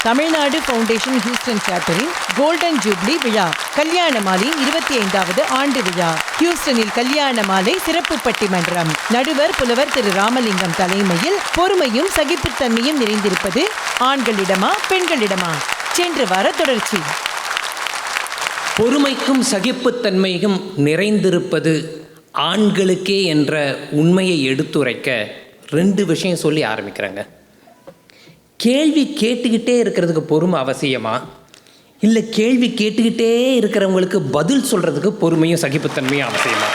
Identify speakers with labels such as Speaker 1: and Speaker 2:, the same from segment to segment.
Speaker 1: Tamil Nadu foundation Houston சாப்டரின் golden jubilee விழா கல்யாண மாலையின் 25வது ஆண்டு விழா ஹியூஸ்டனில் கல்யாண மாலை சிறப்பு பட்டிமன்றம். நடுவர் புலவர் திரு ராமலிங்கம் தலைமையில் பொறுமையும் சகிப்புத்தன்மையும் நிறைந்திருப்பது ஆண்களிடமா பெண்களிடமா? சென்ற வார தொடர்ச்சி.
Speaker 2: பொறுமைக்கும் சகிப்புத்தன்மையும் நிறைந்திருப்பது ஆண்களுக்கே என்ற உண்மையை எடுத்துரைக்க 2 விஷயம் சொல்லி ஆரம்பிக்கிறாங்க. கேள்வி கேட்டுக்கிட்டே இருக்கிறதுக்கு பொறுமை அவசியமா, இல்லை கேள்வி கேட்டுக்கிட்டே இருக்கிறவங்களுக்கு பதில் சொல்கிறதுக்கு பொறுமையும் சகிப்புத்தன்மையும் அவசியமா?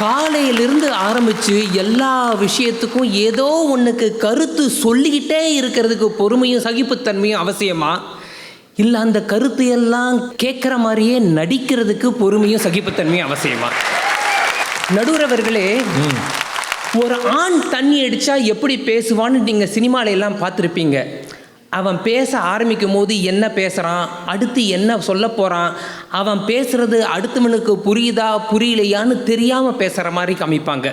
Speaker 2: காலையிலிருந்து ஆரம்பித்து எல்லா விஷயத்துக்கும் ஏதோ ஒன்றுக்கு கருத்து சொல்லிக்கிட்டே இருக்கிறதுக்கு பொறுமையும் சகிப்புத்தன்மையும் அவசியமா, இல்லை அந்த கருத்து எல்லாம் கேட்குற மாதிரியே நடிக்கிறதுக்கு பொறுமையும் சகிப்புத்தன்மையும் அவசியமா? நடுவரவர்களே, ஒரு ஆண் தண்ணி அடித்தா எப்படி பேசுவான்னு நீங்கள் சினிமால எல்லாம் பார்த்துருப்பீங்க. அவன் பேச ஆரம்பிக்கும் போது என்ன பேசுகிறான், அடுத்து என்ன சொல்ல போகிறான், அவன் பேசுகிறது அடுத்தவனுக்கு புரியுதா புரியலையான்னு தெரியாமல் பேசுகிற மாதிரி காமிப்பாங்க.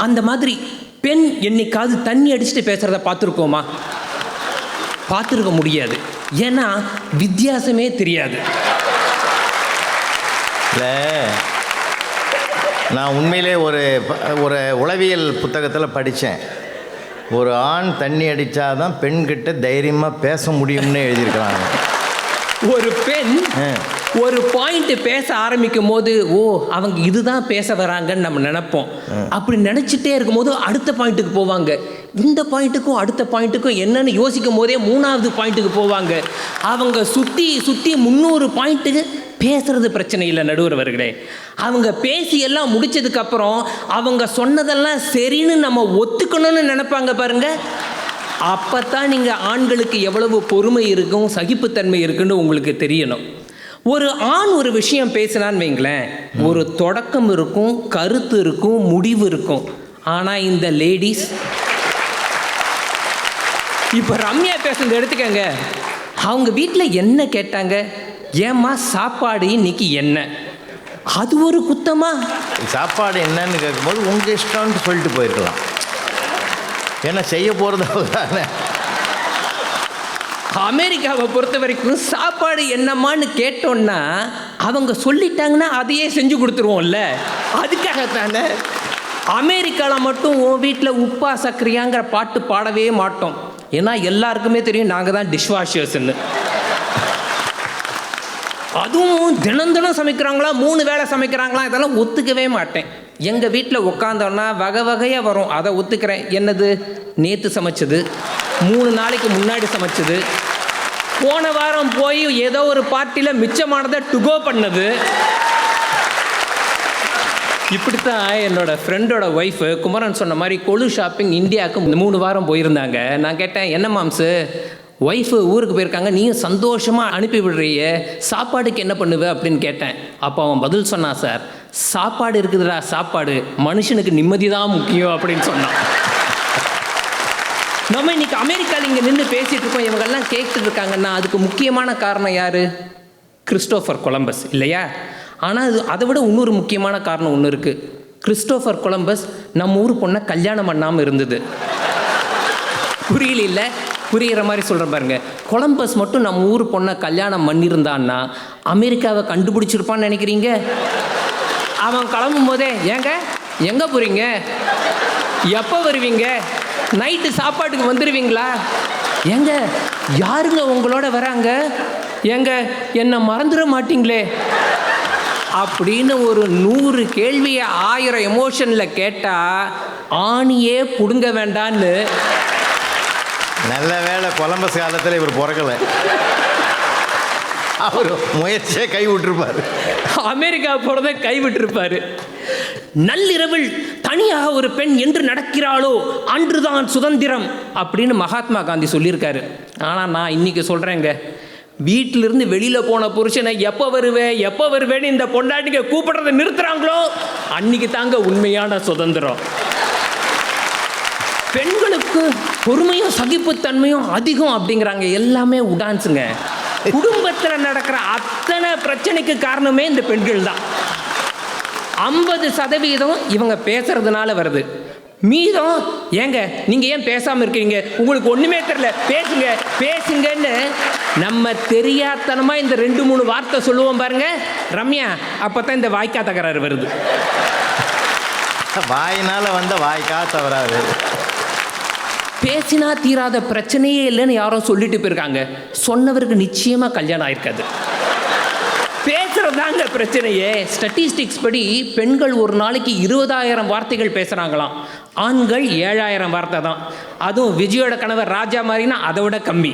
Speaker 2: அந்த மாதிரி பெண் என்னைக்காவது தண்ணி அடிச்சுட்டு பேசுகிறத பார்த்துருக்கோமா? பார்த்துருக்க முடியாது. ஏன்னா வித்தியாசமே தெரியாது.
Speaker 3: இல்லை, நான் உண்மையிலே ஒரு உளவியல் புத்தகத்தில் படித்தேன். ஒரு ஆண் தண்ணி அடித்தாதான் பெண்கிட்ட தைரியமாக பேச முடியும்னு எழுதியிருக்கிறாங்க.
Speaker 2: ஒரு பெண் ஒரு பாயிண்ட் பேச ஆரம்பிக்கும் போது அவங்க இதுதான் பேச வராங்கன்னு நம்ம நினைப்போம். அப்படி நினச்சிட்டே இருக்கும்போது அடுத்த பாயிண்ட்டுக்கு போவாங்க. இந்த பாயிண்ட்டுக்கும் அடுத்த பாயிண்ட்டுக்கும் என்னன்னு யோசிக்கும் போதே 3வது பாயிண்ட்டுக்கு போவாங்க. அவங்க சுற்றி 300 பாயிண்ட்டுக்கு பேசுறது பிரச்சனை இல்லை நடுவரவர்களே. அவங்க பேசி எல்லாம் முடிச்சதுக்கப்புறம் அவங்க சொன்னதெல்லாம் சரின்னு நம்ம ஒத்துக்கணும்னு நினைப்பாங்க பாருங்க. அப்போத்தான் நீங்கள் ஆண்களுக்கு எவ்வளவு பொறுமை இருக்கும் சகிப்புத்தன்மை இருக்குன்னு உங்களுக்கு தெரியணும். ஒரு ஆண் ஒரு விஷயம் பேசினான்னு வைங்களேன், ஒரு தொடக்கம் இருக்கும், கருத்து இருக்கும், முடிவு இருக்கும். ஆனால் இந்த லேடிஸ், இப்போ ரம்யா பேசுனது எடுத்துக்கங்க. அவங்க வீட்டில் என்ன கேட்டாங்க, ஏம்மா சாப்பாடு இன்னைக்கு என்ன? அது ஒரு குத்தமா?
Speaker 3: சாப்பாடு என்னன்னு கேட்கும்போது உங்கள் இஷ்டம்னு சொல்லிட்டு போயிருக்கலாம். ஏன்னா செய்ய போகிறது.
Speaker 2: அமெரிக்காவை பொறுத்த வரைக்கும் சாப்பாடு என்னம்மான்னு கேட்டோன்னா அவங்க சொல்லிட்டாங்கன்னா அதையே செஞ்சு கொடுத்துருவோம்ல. அதுக்காகத்தானே அமெரிக்காவில் மட்டும் உன் வீட்டில் உப்பா சக்கரையாங்கிற பாட்டு பாடவே மாட்டோம். ஏன்னா எல்லாருக்குமே தெரியும் நாங்கள் தான் டிஷ்வாஷர்ஸ்ன்னு. அதுவும் தினம் சமைக்கிறாங்களா, 3 வேளை சமைக்கிறாங்களா, இதெல்லாம் ஒத்துக்கவே மாட்டேன். எங்கள் வீட்டில் உட்காந்தோன்னா வகை வகையாக வரும், அதை ஒத்துக்கிறேன். என்னது, நேற்று சமைச்சது, 3 நாளைக்கு முன்னாடி சமைச்சது, போன வாரம் போய் ஏதோ ஒரு பார்ட்டியில் மிச்சமானதை டுகோ பண்ணது. இப்படித்தான் என்னோட ஃப்ரெண்டோட ஒய்ஃபு குமரன் சொன்ன மாதிரி கொலு ஷாப்பிங் இந்தியாவுக்கு 3 வாரம் போயிருந்தாங்க. நான் கேட்டேன், என்ன மாம்சு, ஒய்ஃபு ஊருக்கு போயிருக்காங்க, நீயும் சந்தோஷமாக அனுப்பி விடுறிய, சாப்பாடுக்கு என்ன பண்ணுவ அப்படின்னு கேட்டேன். அப்போ அவன் பதில் சொன்னான், சார் சாப்பாடு இருக்குதுடா, சாப்பாடு, மனுஷனுக்கு நிம்மதி தான் முக்கியம் அப்படின்னு சொன்னான். நம்ம இன்னைக்கு அமெரிக்காவில் இங்கே நின்று பேசிகிட்டு இருக்கோம், இவங்கெல்லாம் கேட்டுட்டு இருக்காங்கன்னா அதுக்கு முக்கியமான காரணம் யார்? கிறிஸ்டோஃபர் கொலம்பஸ் இல்லையா? ஆனால் அதை விட இன்னொரு முக்கியமான காரணம் ஒன்று இருக்குது. கிறிஸ்டோஃபர் கொலம்பஸ் நம்ம ஊர் பொண்ணை கல்யாணம் பண்ணாமல் இருந்தது. புரியல இல்லை? புரிகிற மாதிரி சொல்கிறேன் பாருங்க. கொலம்பஸ் மட்டும் நம்ம ஊர் பொண்ணை கல்யாணம் பண்ணியிருந்தான்னா அமெரிக்காவை கண்டுபிடிச்சிருப்பான்னு நினைக்கிறீங்க? அவன் கிளம்பும் போதே, ஏங்க எங்கே போகிறீங்க, எப்போ வருவீங்க, நைட்டு சாப்பாட்டுக்கு வந்துடுவீங்களா, ஏங்க யாருங்க உங்களோட வராங்க, ஏங்க என்னை மறந்துட மாட்டீங்களே அப்படின்னு ஒரு 100 கேள்வியை 1000 எமோஷனில் கேட்டால் ஆணியே பிடுங்க வேண்டான்னு.
Speaker 3: நல்ல வேளை கொலம்பஸ் காலத்தில் இவர் பிறக்கலை, அவர் முயற்சியை கை விட்டுருப்பார்,
Speaker 2: அமெரிக்கா போகிறத கை விட்டுருப்பார். நள்ளிரவில் தனியாக ஒரு பெண் என்று நடக்கிறாளோ அன்றுதான் சுதந்திரம் அப்படின்னு மகாத்மா காந்தி சொல்லியிருக்காரு. ஆனால் நான் இன்னைக்கு சொல்கிறேங்க, வீட்டிலிருந்து வெளியில் போன புருஷனை எப்போ வருவேன்னு இந்த பொண்டாட்டிங்க கூப்பிடுறதை நிறுத்துறாங்களோ அன்னைக்கு தாங்க உண்மையான சுதந்திரம். பெண்களுக்கு பொறுமையும் சகிப்புத்தன்மையும் அதிகம் அப்படிங்கிறாங்க. எல்லாமே உடான்ஸுங்க. குடும்பத்தில் நடக்கிற அத்தனை பிரச்சனைக்கு காரணமே இந்த பெண்கள் தான். 50% இவங்க பேசுறதுனால வருது, மீதம் ஏங்க நீங்கள் ஏன் பேசாமல் இருக்கீங்க, உங்களுக்கு ஒன்றுமே தெரியல, பேசுங்க பேசுங்கன்னு நம்ம தெரியாதனமாக இந்த 2-3 வார்த்தை சொல்லுவோம் பாருங்க ரம்யா, அப்போ தான் இந்த வாய்க்கா தகராறு வருது.
Speaker 3: வாயினால் வந்த வாய்க்கா தவறாது.
Speaker 2: பேசினா தீராத பிரச்சனையே இல்லைன்னு யாரும் சொல்லிட்டு போயிருக்காங்க. சொன்னவருக்கு நிச்சயமாக கல்யாணம் ஆயிருக்காது. பேசுறதாங்க பிரச்சனையே. ஸ்டாட்டிஸ்டிக்ஸ் படி பெண்கள் ஒரு நாளைக்கு 20,000 வார்த்தைகள் பேசுகிறாங்களாம், ஆண்கள் 7,000 வார்த்தை தான். அதுவும் விஜயோட கணவர் ராஜா மாதிரினா அதை விட கம்மி.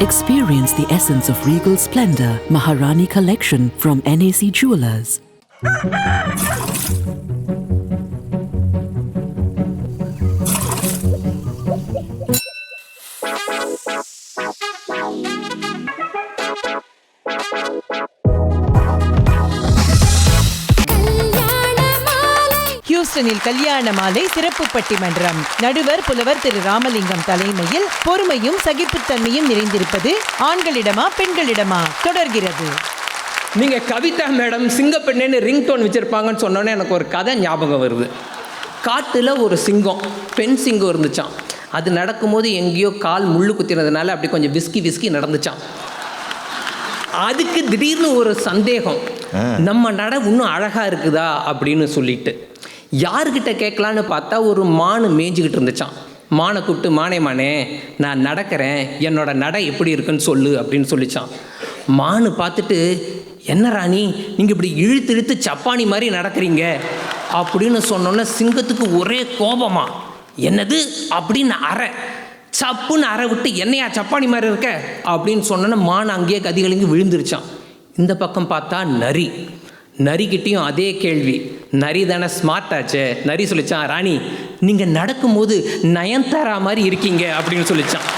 Speaker 4: Experience the essence of regal splendor. Maharani Collection from NAC Jewelers.
Speaker 1: ஹியூஸ்டனில் கல்யாண மாலை சிறப்பு பட்டிமன்றம். நடுவர் புலவர் திரு ராமலிங்கம் தலைமையில் பொறுமையும் சகிப்புத்தன்மையும் நிறைந்திருப்பது ஆண்களிடமா பெண்களிடமா தொடர்கிறது.
Speaker 2: நீங்க கவிதா மேடம் சிங்கப்பெண்ணேன்னு ரிங்டோன் வச்சிருப்பாங்கன்னு சொன்னோன்னே எனக்கு ஒரு கதை ஞாபகம் வருது. காட்டில் ஒரு சிங்கம், பெண் சிங்கம் இருந்துச்சான். அது நடக்கும்போது எங்கேயோ கால் முள்ளு குத்தினதுனால அப்படி கொஞ்சம் விஸ்கி நடந்துச்சான். அதுக்கு திடீர்னு ஒரு சந்தேகம், நம்ம நட இன்னும் அழகாக இருக்குதா அப்படின்னு சொல்லிட்டு யார்கிட்ட கேட்கலான்னு பார்த்தா ஒரு மான் மேய்ஞ்சிக்கிட்டு இருந்துச்சான். மானை கூப்பிட்டு, மானே நான் நடக்கிறேன், என்னோட நடை எப்படி இருக்குன்னு சொல்லு அப்படின்னு சொல்லிச்சான். மானு பார்த்துட்டு, என்ன ராணி நீங்கள் இப்படி இழுத்து சப்பானி மாதிரி நடக்கிறீங்க அப்படின்னு சொன்னோன்னே சிங்கத்துக்கு ஒரே கோபமா, என்னது அப்படின்னு சப்புன்னு அரை விட்டு, என்னையா சப்பானி மாதிரி இருக்க அப்படின்னு சொன்னோன்னே மான் அங்கேயே கதிகலங்கி விழுந்துருச்சான். இந்த பக்கம் பார்த்தா நரிக்கிட்டையும் அதே கேள்வி. நரி தானே ஸ்மார்ட் ஆச்சு. நரி சொல்லிச்சான், ராணி நீங்கள் நடக்கும்போது நயன்தாரா மாதிரி இருக்கீங்க அப்படின்னு சொல்லிச்சான்.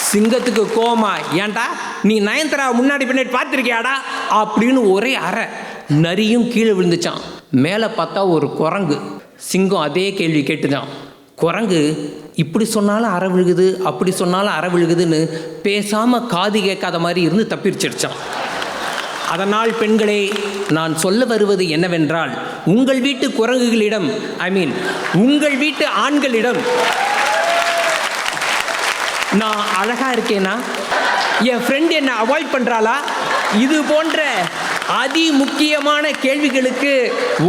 Speaker 2: சிங்கத்துக்கு கோமா, ஏன்டா நீ நயன்தாரா முன்னாடி பின்னாடி பார்த்துருக்கியாடா அப்படின்னு ஒரே நரியும் கீழே விழுந்துச்சான். மேலே பார்த்தா ஒரு குரங்கு. சிங்கம் அதே கேள்வி கேட்டுதான். குரங்கு இப்படி சொன்னாலும் அரை விழுகுது, அப்படி சொன்னாலும் அரை விழுகுதுன்னு பேசாமல் காது கேட்காத மாதிரி இருந்து தப்பிச்சிருச்சான். அதனால் பெண்களே, நான் சொல்ல வருவது என்னவென்றால், உங்கள் வீட்டு குரங்குகளிடம், உங்கள் வீட்டு ஆண்களிடம் நான் அழகா இருக்கேனா, என் ஃப்ரெண்ட் என்னை அவாய்ட் பண்ணுறாளா, இது போன்ற அதி முக்கியமான கேள்விகளுக்கு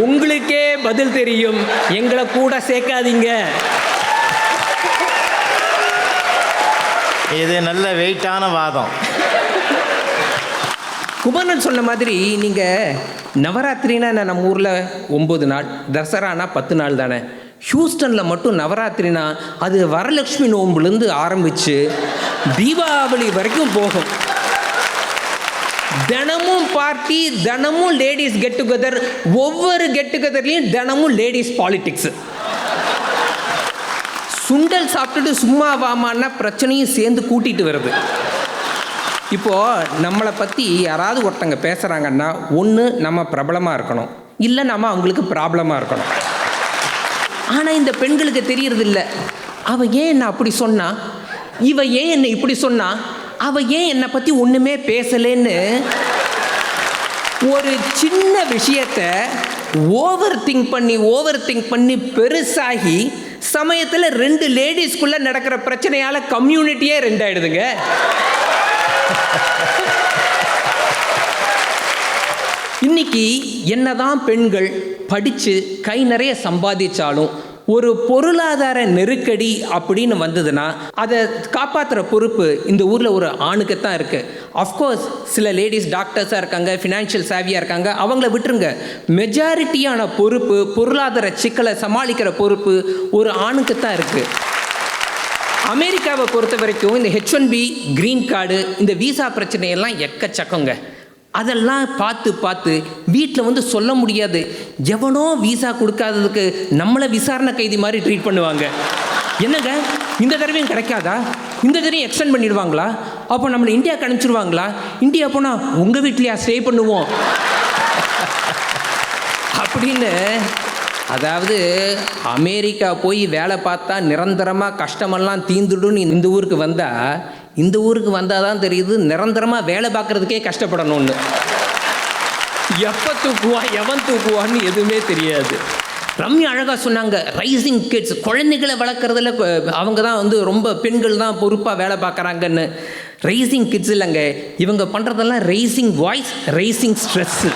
Speaker 2: உங்களுக்கே பதில் தெரியும். எங்களை கூட சேர்க்காதீங்க.
Speaker 3: இது நல்ல வெயிட்டான வாதம்.
Speaker 2: குமரன் சொன்ன மாதிரி நீங்கள் நவராத்திரினா நம்ம ஊரில் 9 நாள், தசரானா 10 நாள் தானே. ஹியூஸ்டனில் மட்டும் நவராத்திரினா அது வரலட்சுமி நோம்புலேருந்து ஆரம்பித்து தீபாவளி வரைக்கும் போகும். தினமும் பார்ட்டி, தினமும் லேடிஸ் கெட் டுகெதர், ஒவ்வொரு கெட் டுகெதர்லேயும் தினமும் லேடிஸ் பாலிடிக்ஸு. சுண்டல் சாப்பிட்டுட்டு சும்மா வாமான பிரச்சனையும் சேர்ந்து கூட்டிகிட்டு வருது. இப்போது நம்மளை பற்றி யாராவது ஒருத்தங்க பேசுகிறாங்கன்னா, ஒன்று நம்ம பிரபலமாக இருக்கணும், இல்லை நம்ம அவங்களுக்கு ப்ராப்ளமாக இருக்கணும். ஆனால் இந்த பெண்களுக்கு தெரியறதில்ல. அவள் ஏன் என்னை அப்படி சொன்னா, இவ ஏன் என்னை இப்படி சொன்னா, அவள் ஏன் என்னை பற்றி ஒன்றுமே பேசலேன்னு ஒரு சின்ன விஷயத்தை ஓவர் திங்க் பண்ணி பெருசாகி சமயத்தில் 2 லேடிஸ்குள்ளே நடக்கிற பிரச்சனையால் கம்யூனிட்டியே 2 ஆகிடுதுங்க. இன்னைக்கு என்னதான் பெண்கள் படித்து கை நிறைய சம்பாதிச்சாலும் ஒரு பொருளாதார நெருக்கடி அப்படின்னு வந்ததுன்னா அதை காப்பாற்றுற பொறுப்பு இந்த ஊரில் ஒரு ஆணுக்குத்தான் இருக்குது. அஃப்கோர்ஸ் சில லேடிஸ் டாக்டர்ஸாக இருக்காங்க, ஃபினான்ஷியல் சேவியாக இருக்காங்க, அவங்கள விட்டுருங்க. மெஜாரிட்டியான பொறுப்பு, பொருளாதார சிக்கலை சமாளிக்கிற பொறுப்பு ஒரு ஆணுக்குத்தான் இருக்குது. அமெரிக்காவை பொறுத்த வரைக்கும் இந்த H1B கிரீன் கார்டு, இந்த விசா பிரச்சனையெல்லாம் எக்கச்சக்கங்க. அதெல்லாம் பார்த்து வீட்டில் சொல்ல முடியாது. எவனோ விசா கொடுக்காததுக்கு நம்மளை விசாரணை கைதி மாதிரி ட்ரீட் பண்ணுவாங்க. என்னங்க இந்த தடவையும் கிடைக்காதா, இந்த தடவையும் எக்ஸ்டெண்ட் பண்ணிடுவாங்களா, அப்போ நம்மளை இந்தியாவுக்கு அனுப்பிச்சிடுவாங்களா, இந்தியா போனால் உங்கள் வீட்லையா ஸ்டே பண்ணுவோம் அப்படின்னு. அதாவது அமெரிக்கா போய் வேலை பார்த்தா நிரந்தரமாக கஷ்டமெல்லாம் தீந்துடுன்னு இந்த ஊருக்கு வந்தால் தான் தெரியுது நிரந்தரமாக வேலை பார்க்குறதுக்கே கஷ்டப்படணும்னு. எப்போ தூக்குவான் எவன் தூக்குவான்னு எதுவுமே தெரியாது. ரம்யா அழகாக சொன்னாங்க, ரைசிங் கிட்ஸ், குழந்தைகளை வளர்க்குறதுல அவங்க தான் வந்து ரொம்ப பெண்கள் தான் பொறுப்பாக வேலை பார்க்குறாங்கன்னு. ரைசிங் கிட்ஸ் இல்லைங்க, இவங்க பண்ணுறதெல்லாம் ரைசிங் வாய்ஸ், ரைசிங் ஸ்ட்ரெஸ்ஸு.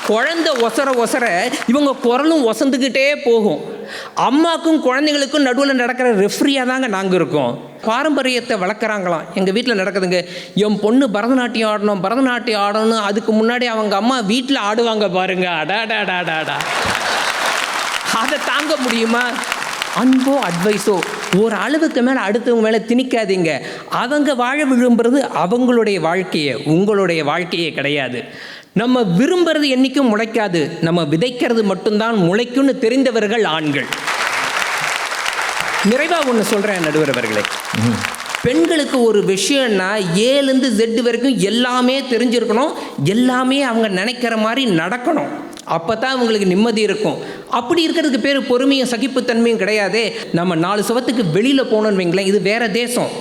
Speaker 2: குழந்தை ஒசர இவங்க குரலும் ஒசந்துக்கிட்டே போகும். அம்மாக்கும் குழந்தைங்களுக்கும் நடுவில் நடக்கிற ரெஃப்ரியாக தாங்க நாங்கள் இருக்கோம். பாரம்பரியத்தை வளர்க்குறாங்களாம். எங்கள் வீட்டில் நடக்குதுங்க. என் பொண்ணு பரதநாட்டியம் ஆடணும். அதுக்கு முன்னாடி அவங்க அம்மா வீட்டில் ஆடுவாங்க பாருங்க. அடாடாடாடாடா, அதை தாங்க முடியுமா? அன்போ அட்வைஸோ ஒரு அளவுக்கு மேலே அடுத்தவங்க மேலே திணிக்காதீங்க. அவங்க வாழ விரும்புறது அவங்களுடைய வாழ்க்கையை, உங்களுடைய வாழ்க்கையே கிடையாது. நம்ம விரும்புறது என்றைக்கும் முளைக்காது, நம்ம விதைக்கிறது மட்டும்தான் முளைக்கும்னு தெரிந்தவர்கள் ஆண்கள். நிறைவாக ஒன்று சொல்கிறேன் நடுவர் அவர்களே, பெண்களுக்கு ஒரு விஷயம்னா ஏலேருந்து Z வரைக்கும் எல்லாமே தெரிஞ்சிருக்கணும், எல்லாமே அவங்க நினைக்கிற மாதிரி நடக்கணும். அப்போ தான் அவங்களுக்கு நிம்மதி இருக்கும். அப்படி இருக்கிறதுக்கு பேர் பொறுமையும் சகிப்புத்தன்மையும் கிடையாதே. நம்ம 4 சுவத்துக்கு வெளியில் போகணுன்னு வைங்களேன், இது வேறு தேசம்.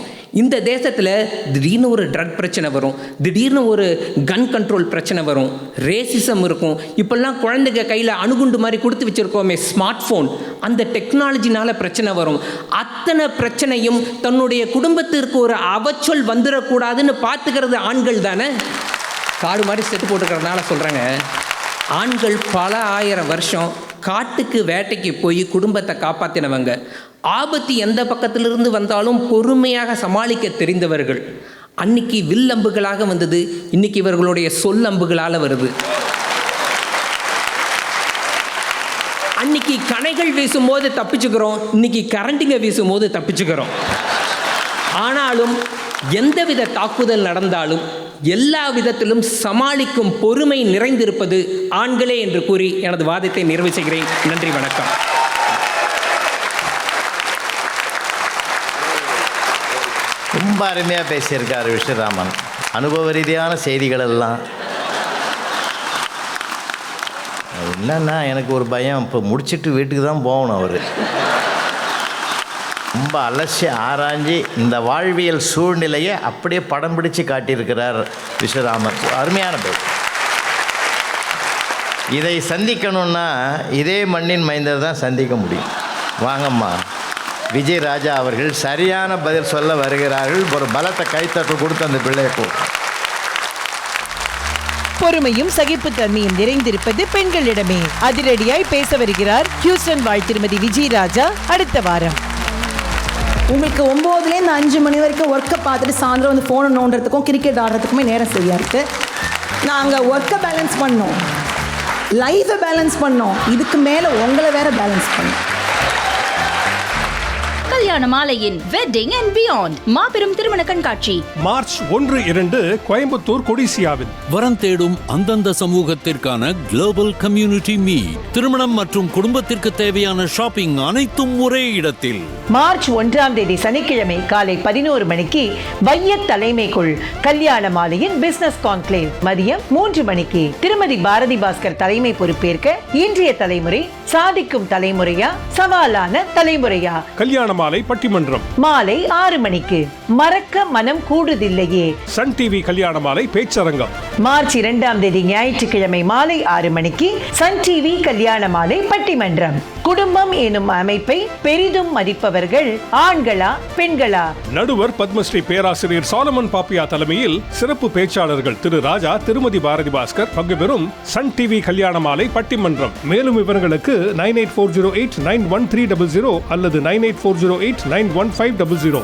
Speaker 2: இந்த தேசத்தில் திடீர்னு ஒரு ட்ரக் பிரச்சனை வரும், திடீர்னு ஒரு கன் கண்ட்ரோல் பிரச்சனை வரும், ரேசிசம் இருக்கும். இப்போல்லாம் குழந்தைங்க கையில் அணுகுண்டு மாதிரி கொடுத்து வச்சுருக்கோமே ஸ்மார்ட் ஃபோன், அந்த டெக்னாலஜினால் பிரச்சனை வரும். அத்தனை பிரச்சனையும் தன்னுடைய குடும்பத்திற்கு ஒரு அவச்சொல் வந்துடக்கூடாதுன்னு பார்த்துக்கிறது ஆண்கள் தானே. காடு மாதிரி செத்து போட்டுக்கிறதுனால சொல்கிறாங்க, ஆண்கள் பல 1000 வருஷம் காட்டுக்கு வேட்டைக்கு போய் குடும்பத்தை காப்பாற்றினவங்க. ஆபத்து எந்த பக்கத்திலிருந்து வந்தாலும் பொறுமையாக சமாளிக்க தெரிந்தவர்கள். அன்னைக்கு வில்லம்புகளாக வந்தது, இன்னைக்கு இவர்களுடைய சொல்லம்புகளால் வருது. அன்னைக்கு கணைகள் வீசும்போது தப்பிச்சுக்கிறோம், இன்னைக்கு கரண்டிங்க வீசும்போது தப்பிச்சுக்கிறோம். ஆனாலும் எந்தவித தாக்குதல் நடந்தாலும் எல்லா விதத்திலும் சமாளிக்கும் பொறுமை நிறைந்திருப்பது ஆண்களே என்று கூறி எனது வாதத்தை நிறைவு செய்கிறேன். நன்றி, வணக்கம்.
Speaker 3: ரொம்ப அருமையாக பேசியிருக்கார் விஸ்வராமன். அனுபவ ரீதியான செய்திகள் எல்லாம். என்னன்னா எனக்கு ஒரு பயம், இப்போ முடிச்சுட்டு வீட்டுக்கு தான் போகணும். அவர் ரொம்ப அலசி ஆராய்ஞ்சி இந்த வாழ்வியல் சூழ்நிலையை அப்படியே படம் பிடிச்சு காட்டியிருக்கிறார் விஸ்வராமன். அருமையான பேர். இதை சந்திக்கணும்னா இதே மண்ணின் மைந்தர் தான் சந்திக்க முடியும். வாங்கம்மா, விஜய் ராஜா அவர்கள் சரியான பதில் சொல்ல வருகிறார்கள். ஒரு பலத்தை கைத்தட்டு கொடுத்து அந்த பிள்ளையை போ.
Speaker 1: பொறுமையும் சகிப்புத்தன்மையும் நிறைந்திருப்பது பெண்களிடமே. அதிரடியாய் பேச வருகிறார் ஹியூஸ்டன் வாழ் திருமதி விஜய் ராஜா. அடுத்த வாரம்
Speaker 5: உங்களுக்கு 9லேருந்து 5 மணி வரைக்கும் ஒர்க்கை பார்த்துட்டு சாயந்தரம் வந்து ஃபோனை நோண்டுறதுக்கும் கிரிக்கெட் ஆடுறதுக்குமே நேரம் சரியாக இருக்குது. நாங்கள் ஒர்க்கை பேலன்ஸ் பண்ணோம், லைஃபை பேலன்ஸ் பண்ணோம், இதுக்கு மேலே உங்களை வேற பேலன்ஸ் பண்ணோம்.
Speaker 6: கல்யாண மாலையின் வெட்டிங் அண்ட் பியாண்ட் மாபெரும் திருமண கண்காட்சி
Speaker 7: மார்ச் 1-2 கோயம்புத்தூர் கொடிசியாவில்.
Speaker 8: வரம் தேடும் அந்தந்த சமூகத்திற்கான குளோபல் கம்யூனிட்டி மீட். திருமணம் மற்றும் குடும்பத்திற்கு தேவையான ஷாப்பிங் அனைத்தும் ஒரே இடத்தில்.
Speaker 1: மார்ச் 1ஆம் தேதி சனிக்கிழமை காலை 11 மணிக்கு வையத் தலைமைக்குள் கல்யாண மாலையின் பிசினஸ் கான்க்ளேவ். மதியம் 3 மணிக்கு திருமதி பாரதி பாஸ்கர் தலைமை பொறுப்பேற்க இன்றைய தலைமுறை சாதிக்கும் தலைமுறையா சவாலான தலைமுறையா
Speaker 7: கல்யாண மாலை பட்டிமன்றம்.
Speaker 1: மாலை 6 மணிக்கு மறக்க மனம் கூடுதில்லையே
Speaker 7: சன் டிவி கல்யாண மாலை பேச்சரங்கம்.
Speaker 1: மார்ச் 2ஆம் தேதி ஞாயிற்றுக்கிழமை மாலை 6 மணிக்கு சன் டிவி கல்யாண மாலை பட்டிமன்றம். குடும்பம் எனும் அமைப்பை பெரிதும் மதிப்பவர்கள் ஆண்களா பெண்களா?
Speaker 7: நடுவர் பத்மஸ்ரீ பேராசிரியர் சாலமன் பாப்பியா தலைமையில் சிறப்பு பேச்சாளர்கள் திரு ராஜா, திருமதி பாரதி பாஸ்கர் பங்கு பெறும் சன் டிவி கல்யாண மாலை பட்டிமன்றம். மேலும் விவரங்களுக்கு 9840891300 அல்லது 9840891500.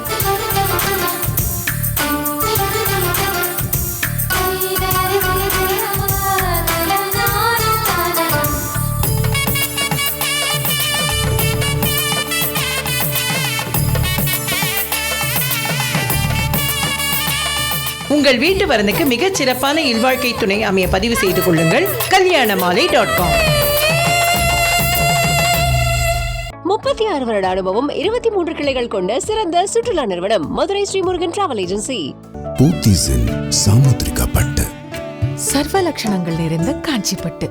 Speaker 1: உங்கள் வீட்டு வரனுக்கு மிகச் சிறப்பான இல்வாழ்க்கை துணை அமைய பதிவு செய்து கொள்ளுங்கள். kalyanamaalai.com.
Speaker 9: 36 வருட அனுபவம், 23 கிளைகள் கொண்ட சிறந்த சுற்றுலா நிறுவனம் மதுரை ஸ்ரீமுருகன் டிராவல் ஏஜென்சி.
Speaker 10: பூத்திஸின் சாமுத்ரிகா பட்டு,
Speaker 11: சர்வ லட்சணங்கள் நிறைந்த காஞ்சிப்பட்டு.